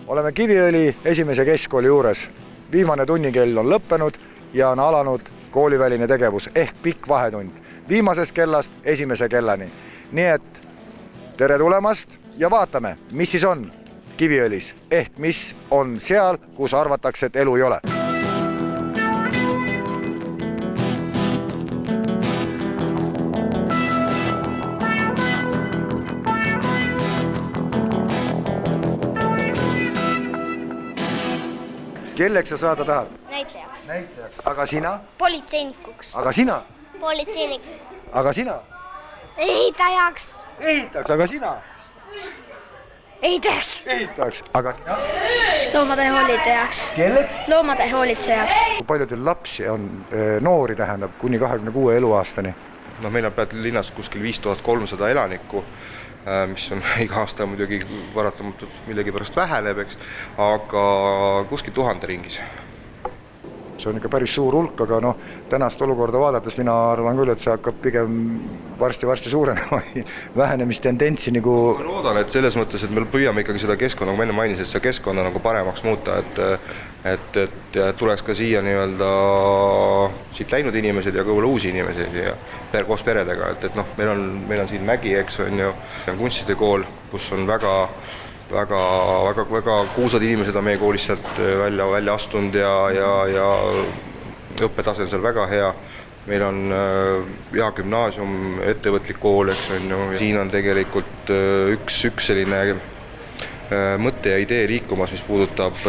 Oleme Kiviõli esimese keskkooli juures. Viimane tunnikell on lõppenud ja on alanud kooliväline tegevus ehk pikk vahetund. Viimasest kellast esimese kellani. Nii et tere tulemast ja vaatame, mis siis on Kiviõlis ehk mis on seal, kus arvatakse, et elu ei ole. Kelleks sa saada tahad? Näitlejaks. Näitlejaks. Aga sina? Politseinikuks. Aga sina? Politseinik. Aga sina? Ehitajaks. Ehitajaks. Aga sina? Ehitajaks. Ehitajaks. Aga sina? Loomade hoolitsejaks. Kelleks? Loomade hoolitsejaks. Kui palju teil lapsi on, noori tähendab, kuni 26 eluaastani? No, meil on praegu linnas kuskil 5300 elanikku, mis on iga aasta muidugi varatamatult millegi pärast väheneb, eks, aga kuskil 1000 ringis. See on ikka päris suur hulk, aga no, tänast olukorda vaadates mina arvan küll, et see hakkab pigem varsti suurenema vähenemistendentsi nagu... Ma loodan, et selles mõttes, et me püüame ikkagi seda keskkonna, nagu ma enne mainisin, et seda keskkonna nagu paremaks muuta, et tuleks ka siia nii-öelda siit läinud inimesed ja kõvule uusi inimesi ja koos peredega, et noh, meil on siin Mägi, eks on ju, kunstide kool, kus on väga kuulsad inimesed on meie koolist sealt välja astunud ja õppetase on seal väga hea. Meil on hea gümnaasium, ettevõtlik kool, eks on ju. Siin on tegelikult üks selline mõtte ja idee liikumas, mis puudutab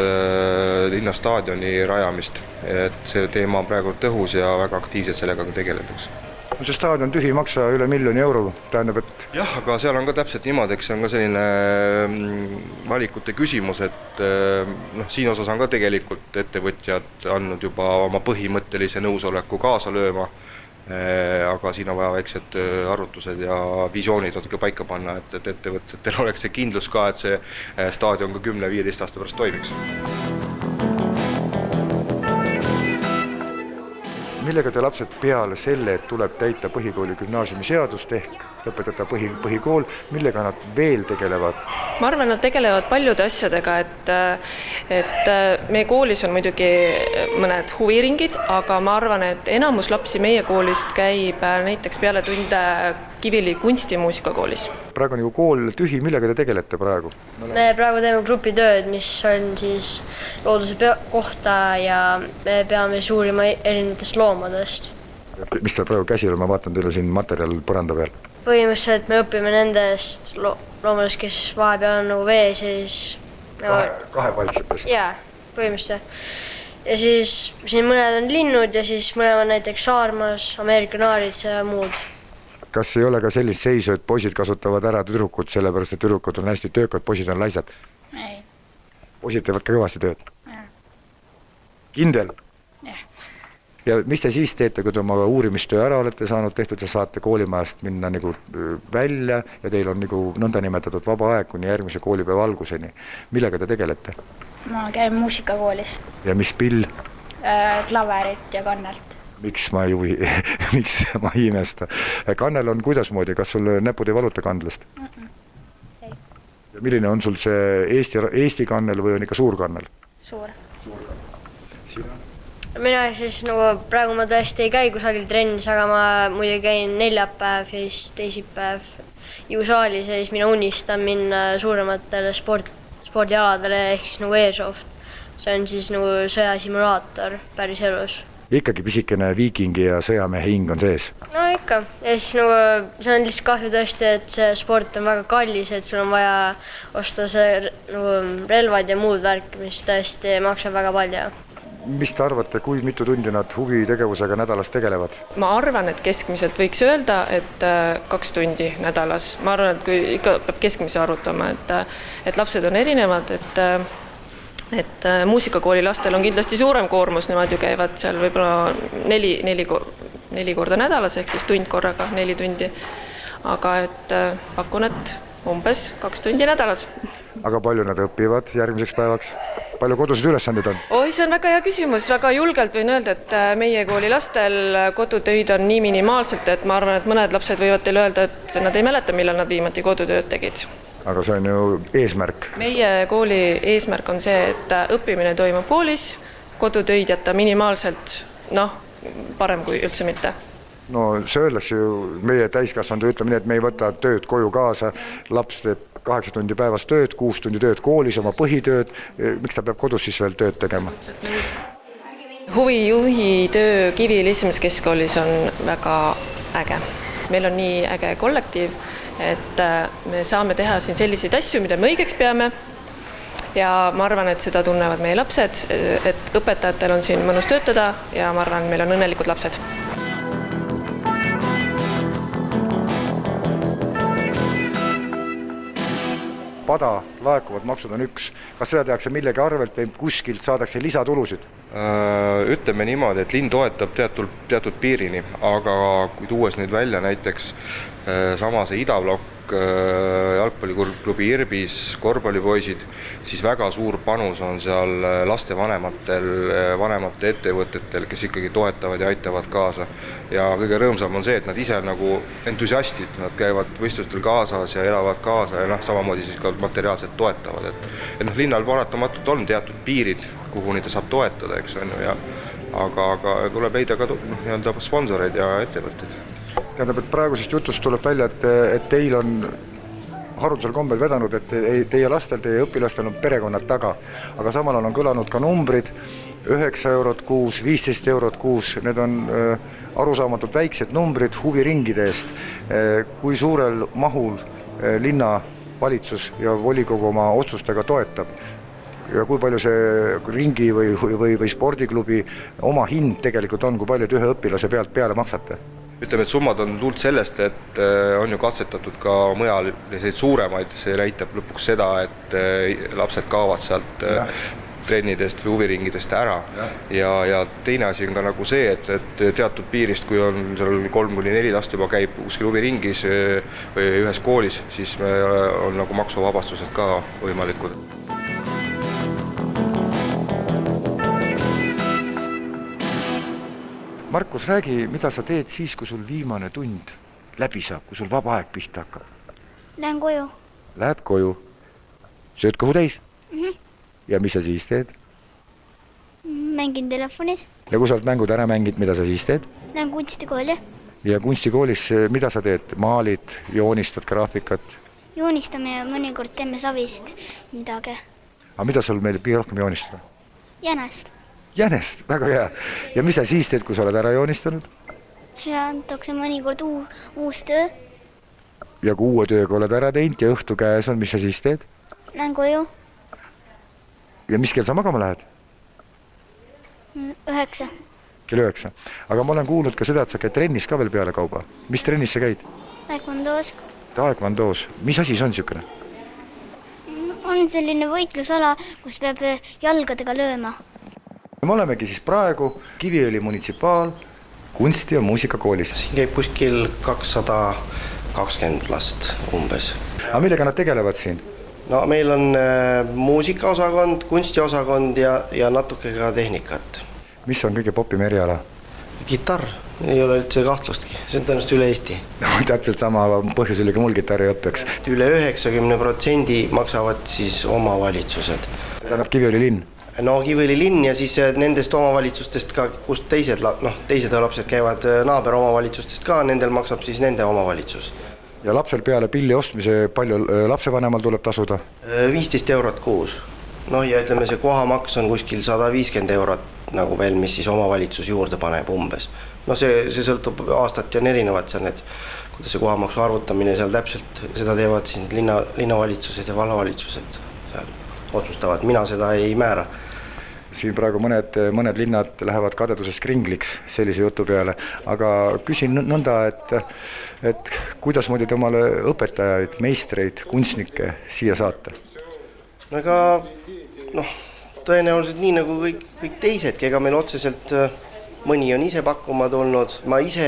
linnastaadioni rajamist. Et see teema on praegu tõhus ja väga aktiivselt sellega tegeletakse. See staadion tühi maksa üle 1 000 000 euro, tähendab, et... Jah, aga seal on ka täpselt niimoodi, eks see on ka selline valikute küsimus, et siin osas on ka tegelikult ettevõtjad andnud juba oma põhimõttelise nõusoleku kaasa lööma, aga siin on vaja väiksed arvutused ja visioonid natuke paika panna, et ettevõtjatel oleks see kindlus ka, et see staadion ka 10-15 aasta pärast toimiks. Millega te lapsed peale selle, et tuleb täita põhikooli gümnaasiumi seadust ehk lõpetada põhikool, millega nad veel tegelevad? Ma arvan, nad tegelevad paljude asjadega, et meie koolis on muidugi mõned huviringid, aga ma arvan, et enamus lapsi meie koolist käib näiteks peale tunde Kiviõli kunstimuusikakoolis. Praegu on ju kool tühi, millega te tegelete praegu? Me praegu teeme grupitööd, mis on siis looduse kohta ja me peame suurima erinevatest loomadest. Mis teil praegu käsil on? Ma vaatan teile siin materjal põranda peal. Põhimõtteliselt me õpime nendest loomadest, kes vahepeal on nagu vees ja siis... Kahepaiksetest? Jaa, põhimõtteliselt. Ja siis siin mõned on linnud ja siis mõned on näiteks saarmas, Ameerika naarid ja muud. Kas ei ole ka sellist seisu, et poisid kasutavad ära tüdrukud, sellepärast et tüdrukud on hästi töökad, poisid on laisad? Ei. Poisid teevad ka kõvasti tööd? Ja. Kindel? Ja. Ja mis te siis teete, kui te oma uurimistöö ära olete saanud tehtud ja saate koolimajast minna nagu välja ja teil on nagu nõndanimetatud vaba aeg kuni järgmise koolipäeva alguseni? Millega te tegelete? Ma käin muusikakoolis. Ja mis pill? Klaverit ja kannelt. Miks ma ei imesta? Kannel on kuidasmoodi, kas sul näpud ei valuta kandlast? Ei. Ja milline on sul see Eesti kannel või on ikka suur kannel? Suur. Sina? Mina siis nagu praegu ma tõesti ei käi kusagil trennis, aga ma muidu käin neljapäev ja siis teisipäev jõusaalis ja siis mina unistan minna suurematele spordialadele ehk siis nagu Airsoft. See on siis nagu sõjasimulaator päris elus. Ikkagi pisikene viikingi ja sõjamehe hing on sees? No ikka. Ja siis nagu see on lihtsalt kahju tõesti, et see sport on väga kallis, et sul on vaja osta see nagu relvad ja muud värk, mis tõesti maksab väga palju. Mis te arvate, kui mitu tundi nad huvitegevusega nädalas tegelevad? Ma arvan, et keskmiselt võiks öelda, et 2 tundi nädalas. Ma arvan, et kui ikka peab keskmise arvutama, et lapsed on erinevad, et muusikakooli lastel on kindlasti suurem koormus, nemad ju käivad seal võib-olla 4 korda nädalas, ehk siis tund korraga 4 tundi. Aga et pakun, et umbes 2 tundi nädalas. Aga palju nad õpivad järgmiseks päevaks? Palju kodusid ülesanded on? Oi, see on väga hea küsimus. Väga julgelt võin öelda, et meie kooli lastel kodutöid on nii minimaalselt, et ma arvan, et mõned lapsed võivad teile öelda, et nad ei mäleta, millal nad viimati kodutööd tegid. aga see on ju eesmärk. Meie kooli eesmärk on see, et õppimine toimub koolis, kodutöid jätta minimaalselt, parem kui üldse mitte. No see öeldakse ju, meie täiskasvanud ütleme nii, et me ei võta tööd koju kaasa, laps teeb 8 tundi päevas tööd, 6 tundi tööd koolis, oma põhitööd, miks ta peab kodus siis veel tööd tegema? Huvijuhi töö Kiviõli esimeses keskkoolis on väga äge. Meil on nii äge kollektiiv, et me saame teha siin selliseid asju, mida me õigeks peame. Ja ma arvan, et seda tunnevad meie lapsed, et õpetajatel on siin mõnus töötada ja ma arvan, et meil on õnnelikud lapsed. Pada, laekuvad maksud on üks. Kas seda tehakse millegi arvelt või kuskilt saadakse lisatulusid? Ütleme niimoodi, et linn toetab teatud piirini, aga kui tuues nüüd välja näiteks samase Idablokk, jalgpalliklubi Irbis, korvpallipoisid, siis väga suur panus on seal vanemate ettevõtetel, kes ikkagi toetavad ja aitavad kaasa. Ja kõige rõõmsam on see, et nad ise nagu entusiastid, nad käivad võistlustel kaasas ja elavad kaasa ja samamoodi siis ka materiaalselt toetavad. Et linnal paratamatult on teatud piirid, kuhu neid saab toetada, eks on ju, aga tuleb leida ka sponsoreid ja ettevõtteid. Tähendab, et praegusest jutust tuleb välja, et teil on haruldasel kombel vedanud, et teie lastel, teie õpilastel on perekonnad taga, aga samal on kõlanud ka numbrid, 9 eurot kuus, 15 eurot kuus, need on arusaamatult väiksed numbrid huviringide eest. Kui suurel mahul linnavalitsus ja volikogu oma otsustega toetab ja kui palju see ringi või spordiklubi oma hind tegelikult on, kui palju ühe õpilase peale maksate? Ütleme, et summad on tulnud sellest, et on ju katsetatud ka mujal suuremaid, see näitab lõpuks seda, et lapsed kaovad sealt trennidest või huviringidest ära. Ja teine asi on ka nagu see, et teatud piirist, kui on 3-4 last juba käib kuskil huviringis või ühes koolis, siis on nagu maksuvabastused ka võimalikud. Markus, räägi, mida sa teed siis, kui sul viimane tund läbi saab, kui sul vaba aeg pihta hakkab? Lähen koju. Lähed koju, sööd kõhu täis? Ja mis sa siis teed? Mängin telefonis. Ja kui sa oled mängud ära mängid, mida sa siis teed? Lähen kunstikooli. Ja kunstikoolis, mida sa teed? Maalid, joonistad graafikat? Joonistame ja mõnikord teeme savist midagi. Aga mida sul meil kõige rohkem joonistada? Jänest. Jänest, väga hea. Ja mis sa siis teed, kui sa oled ära joonistanud? Siis antakse mõnikord uus töö. Ja kui uue tööga oled ära teinud ja õhtu käes on, mis sa siis teed? Lähen koju. Ja mis kell sa magama lähed? 9. Kell 9. Aga ma olen kuulnud ka seda, et sa käid trennis ka veel peale kauba. Mis trennis sa käid? Taekwondoos. Taekwondoos. Mis asi see on niisugune? On selline võitlusala, kus peab jalgadega lööma. Me olemegi siis praegu Kiviõli munitsipaal kunsti- ja muusikakoolis. Siin käib kuskil 220 last umbes. Aga millega nad tegelevad siin? No meil on muusikaosakond, kunstiosakond ja natuke ka tehnikat. Mis on kõige popim eriala? Gitarr, ei ole üldse kahtlustki, see on tõenäoliselt üle Eesti. No, täpselt sama põhjus oli ka mul gitarri õppeks. Üle 90% maksavad siis omavalitsused. Tähendab Kiviõli linn? No Kiviõli linn ja siis nendest omavalitsustest ka, kust teised lapsed käivad naaberomavalitsustest ka, nendel maksab siis nende omavalitsus. Ja lapsel peale pilli ostmise palju lapsevanemal tuleb tasuda? 15 eurot kuus. No ja ütleme, see kohamaks on kuskil 150 eurot nagu veel, mis siis omavalitsus juurde paneb umbes. No see sõltub aastat ja on erinevad seal need, kuidas see kohamaksu arvutamine seal täpselt, seda teevad siin linnavalitsused ja vallavalitsused seal otsustavad, mina seda ei määra. Siin praegu mõned linnad lähevad kadedusest kringliks sellise jutu peale, aga küsin nõnda, et kuidas moodi te omale õpetajaid, meistreid, kunstnikke siia saate? No ega tõenäoliselt nii nagu kõik teisedki, ega meil otseselt mõni on ise pakkuma tulnud. Ma ise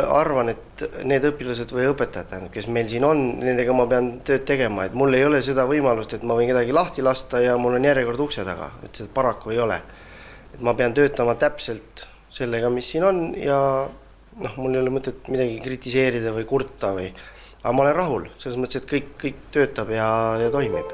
arvan, et need õpilased või õpetajad, kes meil siin on, nendega ma pean tööd tegema, et mul ei ole seda võimalust, et ma võin kedagi lahti lasta ja mul on järjekord ukse taga, et seda paraku ei ole. Et ma pean töötama täpselt sellega, mis siin on ja mul ei ole mõtet midagi kritiseerida või kurta või aga ma olen rahul, selles mõttes, et kõik töötab ja toimib.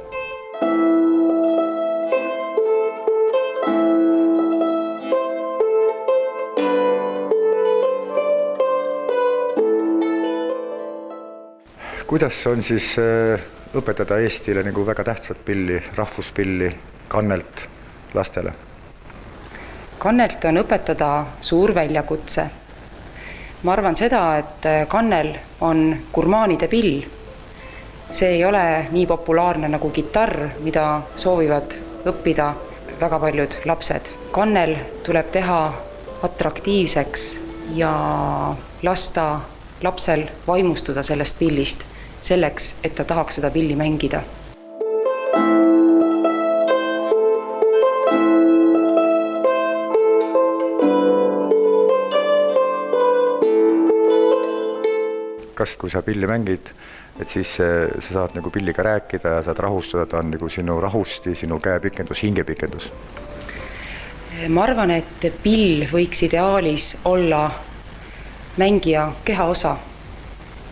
Kuidas on siis õpetada Eestile nagu väga tähtsat pilli, rahvuspilli kannelt lastele? Kannelt on õpetada suur väljakutse. Ma arvan seda, et kannel on gurmaanide pill. See ei ole nii populaarne nagu kitarr, mida soovivad õppida väga paljud lapsed. Kannel tuleb teha atraktiivseks ja lasta lapsel vaimustuda sellest pillist, selleks, et ta tahaks seda pilli mängida. Kas kui sa pilli mängid, et siis sa saad nagu pilliga rääkida ja saad rahustada, ta on nagu sinu rahusti, sinu käepikendus, hingepikendus? Ma arvan, et pill võiks ideaalis olla mängija kehaosa.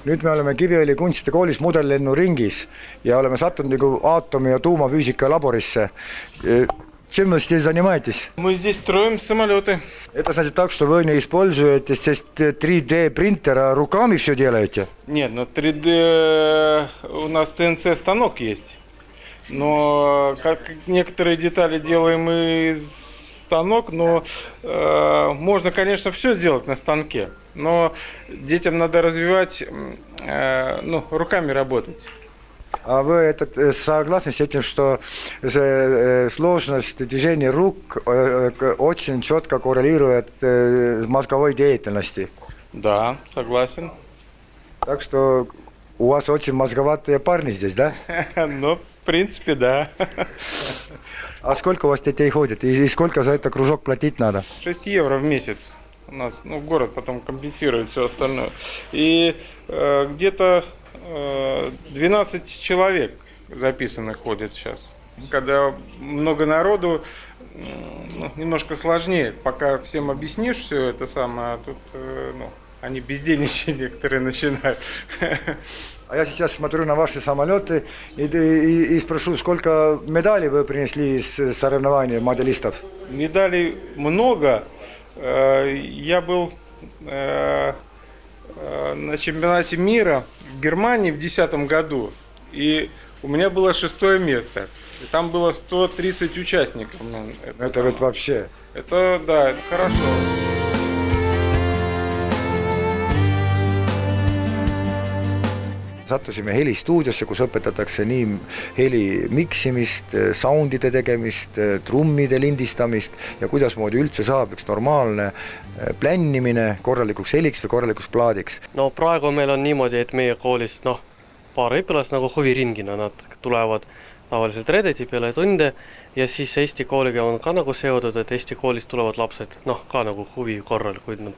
Nüüd me oleme Kiviõli kunstide koolis mudellennu ringis ja oleme sattunud nagu aatomi- ja tuumafüüsika laborisse. Чем вы здесь занимаетесь? Мы здесь строим самолеты. Это значит так, что вы не используете 3D принтера, руками все делаете? Нет, ну 3D у нас CNC станок есть. Но как некоторые детали делаем из станок, но можно, конечно, все сделать на станке. Но детям надо развивать, руками работать. А вы согласны с этим, что сложность движения рук очень четко коррелирует с мозговой деятельностью? Да, согласен. Так что у вас очень мозговатые парни здесь, да? Ну, в принципе, да. А сколько у вас детей ходит? И сколько за это кружок платить надо? 6 евро в месяц. У нас, город потом компенсирует все остальное. И где-то 12 человек записанных ходят сейчас. Когда много народу, немножко сложнее. Пока всем объяснишь все это самое, а тут они бездельничать некоторые начинают. А я сейчас смотрю на ваши самолеты и спрошу, сколько медалей вы принесли из соревнований моделистов? Медалей много. Я был на чемпионате мира в Германии в 2010 году, и у меня было 6-е место. И там было 130 участников. Это ведь вообще. Это, да, это хорошо. Sattusime helistuudiosse, kus õpetatakse nii heli miksimist, soundide tegemist, trummide lindistamist ja kuidasmoodi üldse saab üks normaalne plännimine korralikuks heliks või korralikuks plaadiks. No praegu meil on niimoodi, et meie koolist paar õpilast nagu huviringina, nad tulevad tavaliselt Redeti peale tunde ja siis Eesti kooliga on ka nagu seotud, et Eesti koolist tulevad lapsed, ka nagu huvi korral, kui nad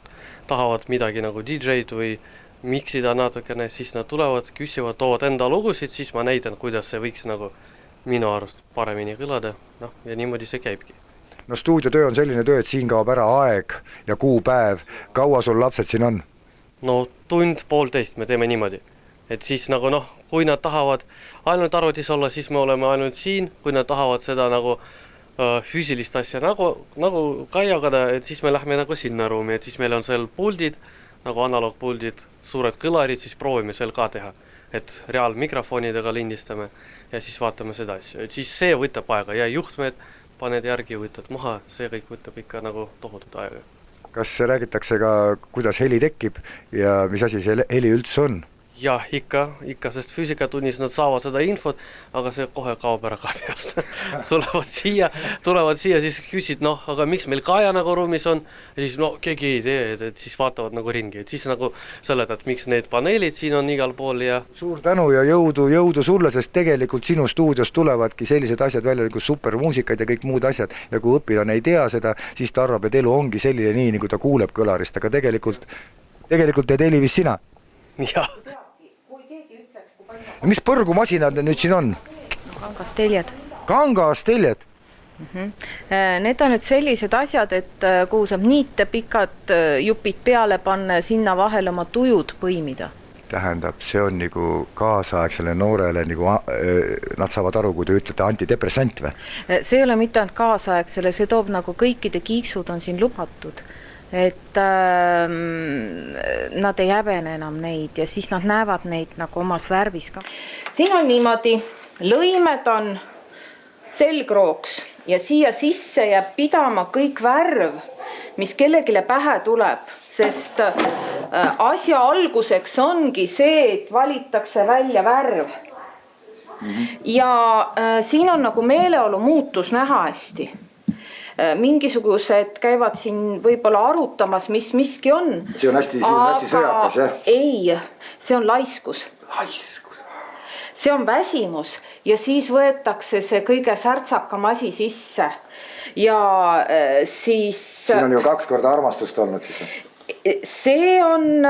tahavad midagi nagu DJ-d või miksida natukene, siis nad tulevad, küsivad, toovad enda lugusid, siis ma näitan, kuidas see võiks nagu minu arust paremini kõlada, ja niimoodi see käibki. No stuudiotöö on selline töö, et siin kaob ära aeg ja kuupäev. Kaua sul lapsed siin on? No tund, poolteist me teeme niimoodi. Et siis nagu kui nad tahavad ainult arvutis olla, siis me oleme ainult siin, kui nad tahavad seda nagu füüsilist asja nagu ka jagada, et siis me lähme nagu sinna ruumi, et siis meil on seal puldid, nagu analoogpuldid, suured kõlarid, siis proovime seal ka teha, et reaalmikrofonidega lindistame ja siis vaatame seda asja. Et siis see võtab aega ja juhtmed paned järgi, võtad maha, see kõik võtab ikka nagu tohutut aega. Kas räägitakse ka, kuidas heli tekib ja mis asi see heli üldse on? Jah, ikka, sest füüsikatunnis nad saavad seda infot, aga see kohe kaob ära ka peast. tulevad siia, siis küsid, aga miks meil Kaja nagu ruumis on? Ja siis, keegi ei tee, et siis vaatavad nagu ringi. Et siis nagu seletad, miks need paneelid siin on igal pool ja... Suur tänu ja jõudu sulle, sest tegelikult sinu stuudios tulevadki sellised asjad välja, nagu supermuusikad ja kõik muud asjad. Ja kui õpilane ei tea seda, siis ta arvab, et elu ongi selline nii, nagu ta kuuleb kõlarist, aga tegelikult teed heli vist sina? Jah. Mis põrgumasinad nüüd siin on? Kangasteljed. Kangasteljed? Need on nüüd sellised asjad, et kuhu saab niite pikad jupid peale panna ja sinna vahel oma tujud põimida. tähendab, see on nagu kaasaegsele noorele, nagu nad saavad aru, kui te ütlete antidepressant või? See ei ole mitte ainult kaasaegsele, see toob nagu kõikide kiiksud on siin lubatud. Et nad ei häbene enam neid ja siis nad näevad neid nagu omas värvis ka. Siin on niimoodi, lõimed on selgrooks ja siia sisse jääb pidama kõik värv, mis kellegile pähe tuleb, sest asja alguseks ongi see, et valitakse välja värv. Ja siin on nagu meeleolu muutus näha hästi. Mingisugused käivad siin võib-olla arutamas, mis miski on. See on hästi sõjakas, jah? Ei, see on laiskus. See on väsimus ja siis võetakse see kõige särtsakam asi sisse. Ja siis... Siin on ju 2 korda armastust olnud siis. See on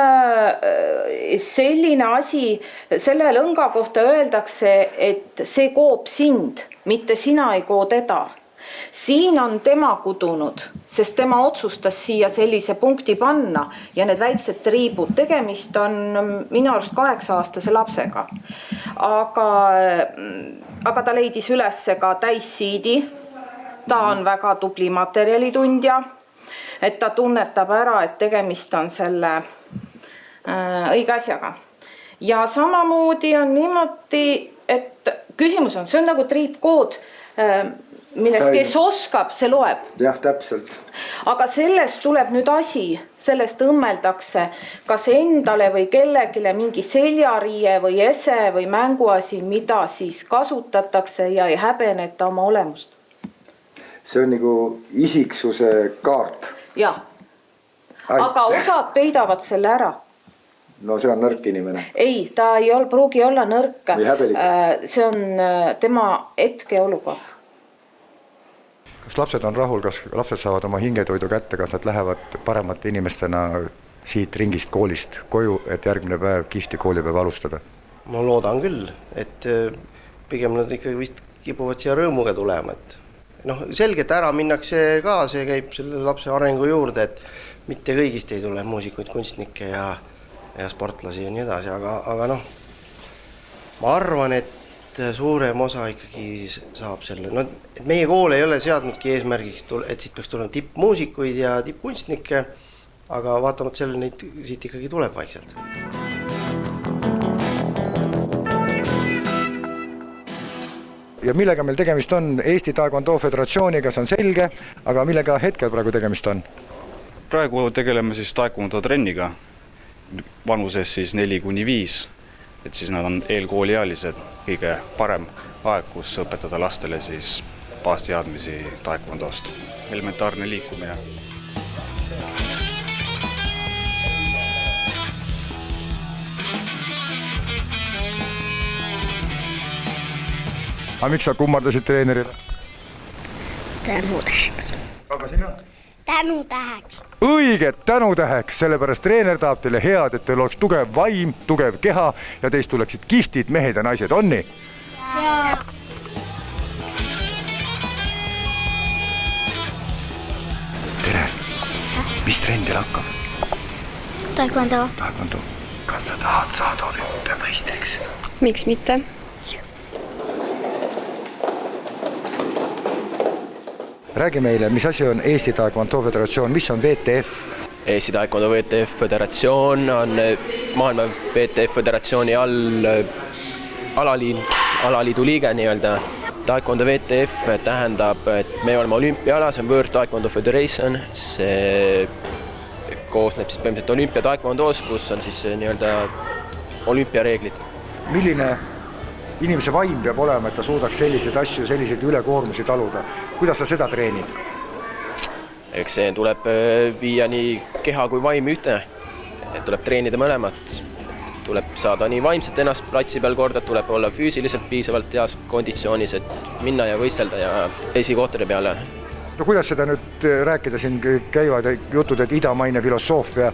selline asi, selle lõnga kohta öeldakse, et see koob sind, mitte sina ei koo teda. Siin on tema kudunud, sest tema otsustas siia sellise punkti panna ja need väiksed triibud, tegemist on minu arust 8-aastase lapsega. Aga ta leidis üles ka täissiidi, ta on väga tubli materjalitundja, et ta tunnetab ära, et tegemist on selle õige asjaga. Ja samamoodi on niimoodi, et küsimus on, see on nagu triipkood, millest kes oskab, see loeb. Jah, täpselt. Aga sellest tuleb nüüd asi, sellest õmmeldakse kas endale või kellegile mingi seljariie või ese või mänguasi, mida siis kasutatakse ja ei häbeneta oma olemust. See on nagu isiksuse kaart. Jah, aga osad peidavad selle ära. No see on nõrk inimene. Ei, ta ei pruugi olla nõrk. Või häbelik. See on tema hetke olukord. Kas lapsed on rahul, kas lapsed saavad oma hingetoidu kätte, kas nad lähevad paremate inimestena siit ringist koolist koju, et järgmine päev kihvti koolipäev alustada? Ma loodan küll, et pigem nad ikkagi vist kipuvad siia rõõmuga tulema. Selgelt ära minnakse ka, see käib selle lapse arengu juurde, et mitte kõigist ei tule muusikuid, kunstnikke ja sportlasi ja nii edasi, aga ma arvan, et suurem osa ikkagi saab selle. Et meie kool ei ole seadnudki eesmärgiks, et siit peaks tulema tippmuusikuid ja tippkunstnikke, aga vaatamata selle neid siit ikkagi tuleb vaikselt. Ja millega meil tegemist on? Eesti Taekwondo Föderatsiooniga, see on selge, aga millega hetkel praegu tegemist on? Praegu tegeleme siis Taekwondo trenniga, vanuses siis 4-5, et siis nad on eelkooliealised, kõige parem aeg, kus õpetada lastele siis baasteadmisi Taekwondost. Elementaarne liikumine. Aga miks sa kummardasid treenerile? Tänutäheks. Aga sina? Tänutäheks. Õige, tänutäheks, sellepärast treener tahab teile head, et teil oleks tugev vaim, tugev keha ja teist tuleksid kihvtid mehed ja naised, on nii? Jaa. Tere, mis trenn teil hakkab? Taekwondo. Taekwondo. Kas sa tahad saada olümpiameistriks? Miks mitte? Räägi meile, mis asi on Eesti Taekwondo Föderatsioon, mis on VTF? Eesti Taekwondo VTF Föderatsioon on maailma VTF Föderatsiooni all alaliidu liige nii-öelda. Taekwondo VTF tähendab, et me oleme olümpiaala, see on World Taekwondo Federation, see koosneb siis põhimõtteliselt olümpia taekwondoos, kus on siis nii-öelda olümpiareeglid. Milline inimese vaim peab olema, et ta suudaks selliseid asju, selliseid ülekoormusi taluda? Kuidas sa seda treenid? Eks see tuleb viia nii keha kui vaim ühte, et tuleb treenida mõlemat. Tuleb saada nii vaimselt ennast platsi peal korda, tuleb olla füüsiliselt piisavalt heas konditsioonis, et minna ja võistelda ja esikohtade peale. No kuidas seda nüüd rääkida, siin käivad jutud, et idamaine filosoofia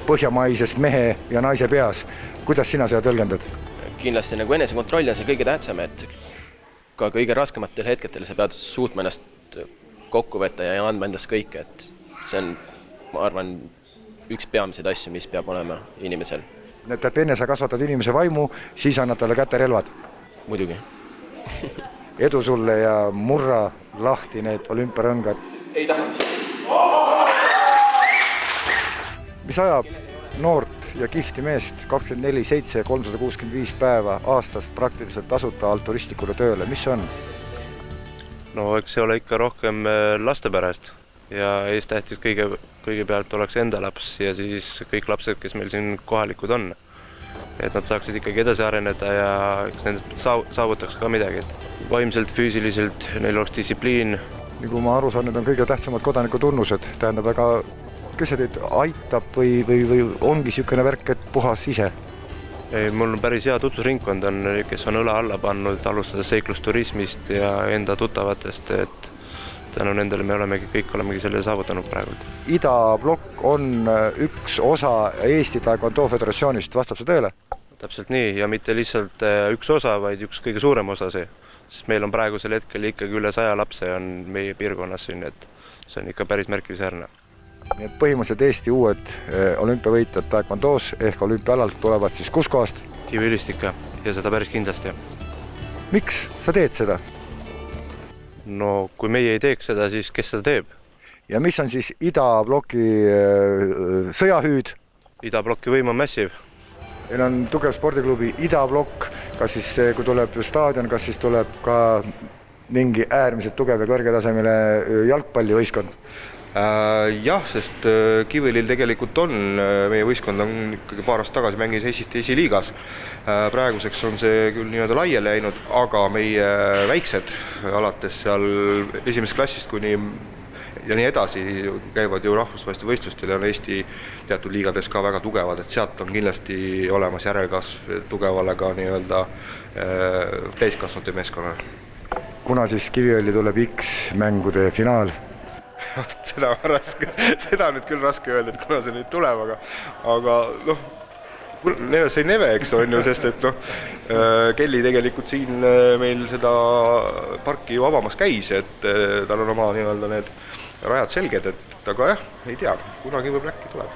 põhjamaisest mehe ja naise peas. Kuidas sina seda tõlgendad? Kindlasti nagu enesekontroll on see kõige tähtsam, et ka kõige raskematel hetketel sa pead suutma ennast kokku võtta ja andma endast kõike, et see on, ma arvan, üks peamiseid asju, mis peab olema inimesel. et enne sa kasvatad inimese vaimu, siis annad talle kätte relvad. Muidugi. Edu sulle ja murra lahti need olümpiarõngad. Ei tahtnud. Mis ajab noort ja kihti meest 24/7 ja 365 päeva aastas praktiliselt tasuta altruistikule tööle, mis see on? No eks see ole ikka rohkem laste pärast ja eestähtis kõigepealt oleks enda laps ja siis kõik lapsed, kes meil siin kohalikud on. Et nad saaksid ikkagi edasi areneda ja eks need saavutaks ka midagi. Vaimselt, füüsiliselt, neil oleks distsipliin. Nagu ma aru saan, need on kõige tähtsamad kodanikutunnused. Tähendab, väga kes teid aitab või ongi niisugune värk, et puhas ise? Ei, mul on päris hea tutvusringkond, kes on õla alla pannud, alustades seiklusturismist ja enda tuttavatest, et tänu nendele me kõik olemegi selle saavutanud praegu. Idablokk on üks osa Eesti Taekwondo Föderatsioonist, vastab see tõele? Täpselt nii ja mitte lihtsalt üks osa, vaid üks kõige suurem osa see. Sest meil on praegusel hetkel ikkagi üle 100 lapse on meie piirkonnas siin, et see on ikka päris märkimisväärne. Nii et põhimõtteliselt Eesti uued olümpiavõitjad Taekwondos ehk olümpiaalalt tulevad siis kus kohast? Kiviülistika ja seda päris kindlasti. Miks sa teed seda? No kui meie ei teeks seda, siis kes seda teeb? Ja mis on siis Idabloki sõjahüüd? Idabloki võim on massiv. Meil on tugev spordiklubi Idablokk, kas siis kui tuleb staadion, kas siis tuleb ka mingi äärmiselt tugev ja kõrgetasemele jalgpallivõistkond? Jah, sest Kiviõlil tegelikult on, meie võistkond on ikkagi paar aastat tagasi mängis Eesti esiliigas. Praeguseks on see küll nii-öelda laiali läinud, aga meie väiksed alates seal esimesest klassist kuni ja nii edasi käivad ju rahvusvaheliste võistlustel ja on Eesti teatud liigades ka väga tugevad, et sealt on kindlasti olemas järelkasv tugevale ka nii-öelda täiskasvanute meeskonnale. Kuna siis Kiviõli tuleb X-mängude finaal? Seda on nüüd küll raske öelda, et kuna see nüüd tuleb, aga noh, neve sai neve, eks on ju, sest et noh, Kelly tegelikult siin meil seda parki ju avamas käis, et tal on oma nii-öelda need rajad selged, et aga jah, ei tea, kunagi võib äkki tuleb.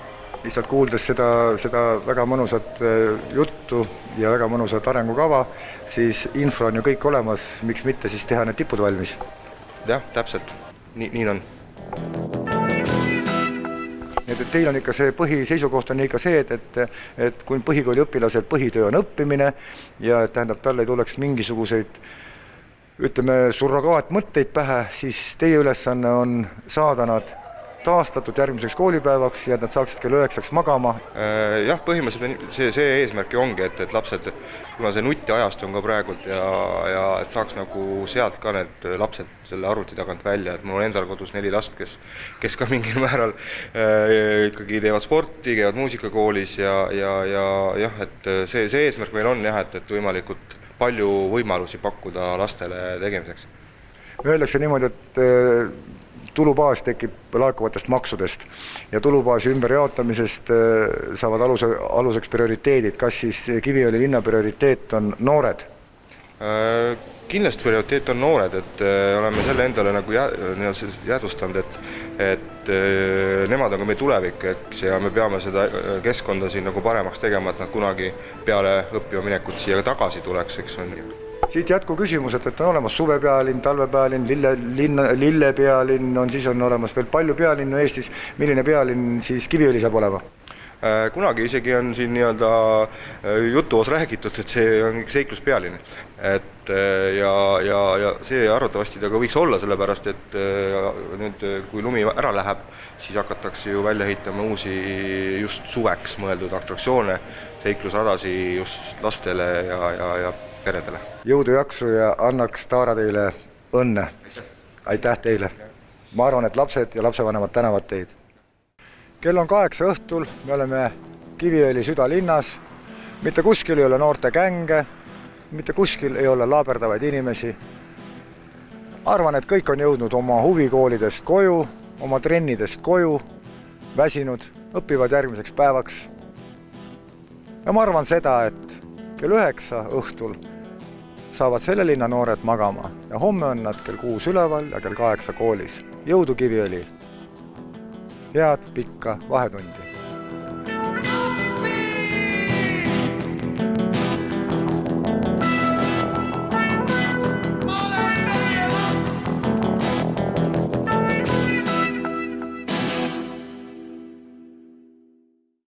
Lihtsalt kuuldes seda väga mõnusat juttu ja väga mõnusat arengukava, siis info on ju kõik olemas, miks mitte siis teha need tipud valmis? Jah, täpselt, nii on. Teil on ikka see põhiseisukoht on ikka see, et kui põhikooli õpilasel põhitöö on õppimine ja tähendab, talle ei tuleks mingisuguseid, ütleme, surrogaatmõtteid pähe, siis teie ülesanne on saada nad taastatud järgmiseks koolipäevaks ja et nad saaksid kell 9 magama. Jah, põhimõtteliselt see eesmärk ongi, et lapsed, kuna see nutiajast on ka praegult ja et saaks nagu sealt ka need lapsed selle arvuti tagant välja, et mul on endal kodus 4 last, kes ka mingil määral ikkagi teevad sporti, käivad muusikakoolis ja jah, et see eesmärk meil on jah, et võimalikult palju võimalusi pakkuda lastele tegemiseks. Öeldakse niimoodi, et tulubaas tekib laekuvatest maksudest ja tulubaasi ümberjaotamisest saavad aluseks prioriteedid. Kas siis Kiviõli linna prioriteet on noored? Kindlasti prioriteet on noored, et oleme selle endale nagu jäädvustanud, et nemad on ka meie tulevik, eks, ja me peame seda keskkonda siin nagu paremaks tegema, et nad kunagi peale õppima minekut siia tagasi tuleks, eks on. Siit jätku küsimus, et on olemas suvepealinn, talvepealinn, lillepealinn, siis on olemas veel palju pealinnu Eestis. Milline pealinn siis Kiviõli saab olema? Kunagi isegi on siin nii-öelda jutuos räägitud, et see on seikluspealinn. Ja see arvatavasti ta ka võiks olla, sellepärast, et nüüd kui lumi ära läheb, siis hakatakse ju välja ehitama uusi just suveks mõeldud atraktsioone, seiklusradasi just lastele ja peredele. Jõudu jaksu ja annaks Taara teile õnne. Aitäh teile. Ma arvan, et lapsed ja lapsevanemad tänavad teid. Kell on 8 õhtul, me oleme Kiviõli südalinnas. Mitte kuskil ei ole noorte gänge, mitte kuskil ei ole laaberdavaid inimesi. Arvan, et kõik on jõudnud oma huvikoolidest koju, oma trennidest koju, väsinud, õpivad järgmiseks päevaks. Ja ma arvan seda, et kell 9 õhtul saavad selle linna noored magama ja homme on nad kell 6 üleval ja kell 8 koolis. Jõudu Kiviõli! Head pikka vahetundi!